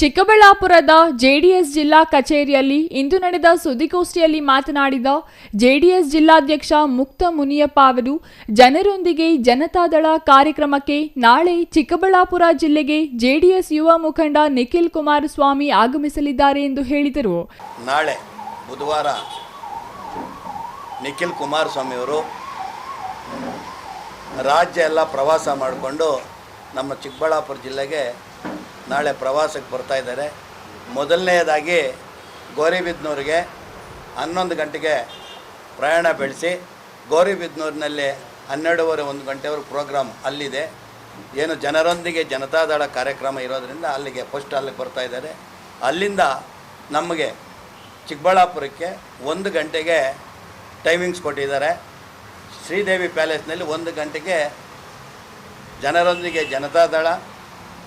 ಚಿಕ್ಕಬಳ್ಳಾಪುರದ ಜೆಡಿಎಸ್ ಜಿಲ್ಲಾ ಕಚೇರಿಯಲ್ಲಿ ಇಂದು ನಡೆದ ಸುದ್ದಿಗೋಷ್ಠಿಯಲ್ಲಿ ಮಾತನಾಡಿದ ಜೆಡಿಎಸ್ ಜಿಲ್ಲಾಧ್ಯಕ್ಷ ಮುಕ್ತ ಮುನಿಯಪ್ಪ ಅವರು ಜನರೊಂದಿಗೆ ಜನತಾದಳ ಕಾರ್ಯಕ್ರಮಕ್ಕೆ ನಾಳೆ ಚಿಕ್ಕಬಳ್ಳಾಪುರ ಜಿಲ್ಲೆಗೆ ಜೆಡಿಎಸ್ ಯುವ ಮುಖಂಡ ನಿಖಿಲ್ ಕುಮಾರಸ್ವಾಮಿ ಆಗಮಿಸಲಿದ್ದಾರೆ ಎಂದು ಹೇಳಿದರು. ನಾಳೆ ಬುಧವಾರ ನಿಖಿಲ್ ಕುಮಾರಸ್ವಾಮಿ ಅವರು ರಾಜ್ಯ ಎಲ್ಲ ಪ್ರವಾಸ ಮಾಡಿಕೊಂಡು ನಮ್ಮ ಚಿಕ್ಕಬಳ್ಳಾಪುರ ಜಿಲ್ಲೆಗೆ ನಾಳೆ ಪ್ರವಾಸಕ್ಕೆ ಬರ್ತಾ ಇದ್ದಾರೆ. ಮೊದಲನೆಯದಾಗಿ ಗೌರಿಬಿದನೂರಿಗೆ 11 ಗಂಟೆಗೆ ಪ್ರಯಾಣ ಬೆಳೆಸಿ ಗೌರಿಬಿದನೂರಿನಲ್ಲಿ 12:30 ಗಂಟೆವರೆಗೆ ಪ್ರೋಗ್ರಾಮ್ ಅಲ್ಲಿದೆ. ಏನು ಜನರೊಂದಿಗೆ ಜನತಾದಳ ಕಾರ್ಯಕ್ರಮ ಇರೋದರಿಂದ ಅಲ್ಲಿಗೆ ಅಲ್ಲಿಗೆ ಬರ್ತಾ ಇದ್ದಾರೆ. ಅಲ್ಲಿಂದ ನಮಗೆ ಚಿಕ್ಕಬಳ್ಳಾಪುರಕ್ಕೆ 1 ಗಂಟೆಗೆ ಟೈಮಿಂಗ್ಸ್ ಕೊಟ್ಟಿದ್ದಾರೆ. ಶ್ರೀದೇವಿ ಪ್ಯಾಲೇಸ್ನಲ್ಲಿ 1 ಗಂಟೆಗೆ ಜನರೊಂದಿಗೆ ಜನತಾದಳ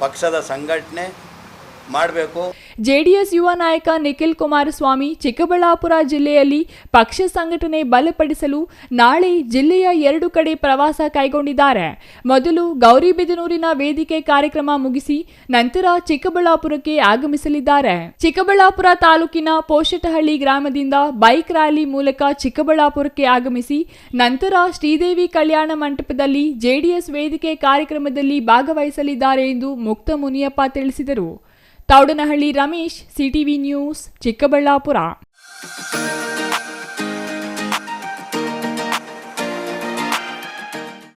ಪಕ್ಷದ ಸಂಘಟನೆ ಮಾಡಬೇಕು. ಜೆಡಿಎಸ್ ಯುವ ನಾಯಕ ನಿಖಿಲ್ ಕುಮಾರಸ್ವಾಮಿ ಚಿಕ್ಕಬಳ್ಳಾಪುರ ಜಿಲ್ಲೆಯಲ್ಲಿ ಪಕ್ಷ ಸಂಘಟನೆ ಬಲಪಡಿಸಲು ನಾಳೆ ಜಿಲ್ಲೆಯ 2 ಕಡೆ ಪ್ರವಾಸ ಕೈಗೊಂಡಿದ್ದಾರೆ. ಮೊದಲು ಗೌರಿಬಿದನೂರಿನ ವೇದಿಕೆ ಕಾರ್ಯಕ್ರಮ ಮುಗಿಸಿ ನಂತರ ಚಿಕ್ಕಬಳ್ಳಾಪುರಕ್ಕೆ ಆಗಮಿಸಲಿದ್ದಾರೆ. ಚಿಕ್ಕಬಳ್ಳಾಪುರ ತಾಲೂಕಿನ ಪೋಷಟಹಳ್ಳಿ ಗ್ರಾಮದಿಂದ ಬೈಕ್ ರ್ಯಾಲಿ ಮೂಲಕ ಚಿಕ್ಕಬಳ್ಳಾಪುರಕ್ಕೆ ಆಗಮಿಸಿ ನಂತರ ಶ್ರೀದೇವಿ ಕಲ್ಯಾಣ ಮಂಟಪದಲ್ಲಿ ಜೆಡಿಎಸ್ ವೇದಿಕೆ ಕಾರ್ಯಕ್ರಮದಲ್ಲಿ ಭಾಗವಹಿಸಲಿದ್ದಾರೆ ಎಂದು ಮುಕ್ತ ಮುನಿಯಪ್ಪ ತಿಳಿಸಿದರು. Thoudanahalli Ramesh, CTV news, Chikkaballapur.